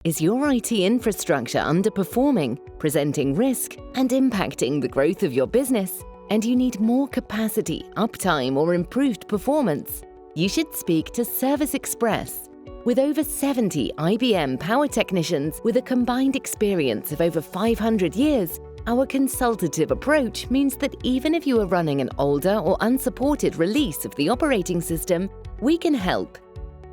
Is your IT infrastructure underperforming, presenting risk, and impacting the growth of your business, and you need more capacity, uptime, or improved performance? You should speak to Service Express. With over 70 IBM Power technicians with a combined experience of over 500 years, our consultative approach means that even if you are running an older or unsupported release of the operating system, we can help.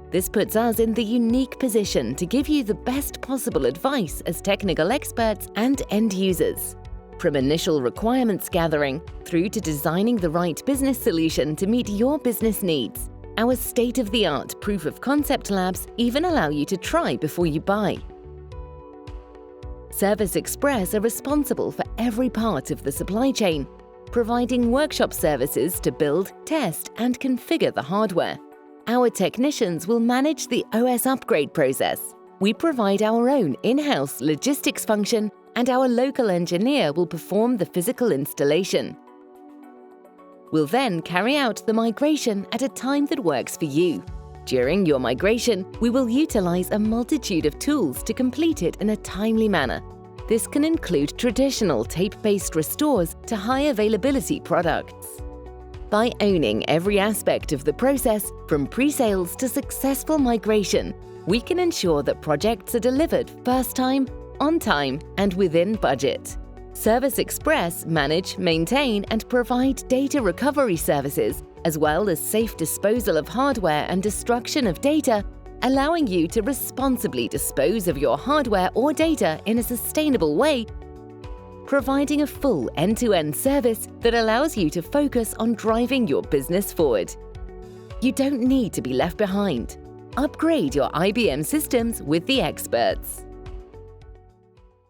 This puts us in the unique position to give you the best possible advice as technical experts and end users. From initial requirements gathering through to designing the right business solution to meet your business needs, our state-of-the-art proof of concept labs even allow you to try before you buy. Service Express are responsible for every part of the supply chain, providing workshop services to build, test, and configure the hardware. Our technicians will manage the OS upgrade process. We provide our own in-house logistics function, and our local engineer will perform the physical installation. We'll then carry out the migration at a time that works for you. During your migration, we will utilize a multitude of tools to complete it in a timely manner. This can include traditional tape-based restores to high-availability products. By owning every aspect of the process, from pre-sales to successful migration, we can ensure that projects are delivered first time, on time, and within budget. Service Express manage, maintain, and provide data recovery services, as well as safe disposal of hardware and destruction of data, allowing you to responsibly dispose of your hardware or data in a sustainable way, providing a full end-to-end service that allows you to focus on driving your business forward. You don't need to be left behind. Upgrade your IBM systems with the experts.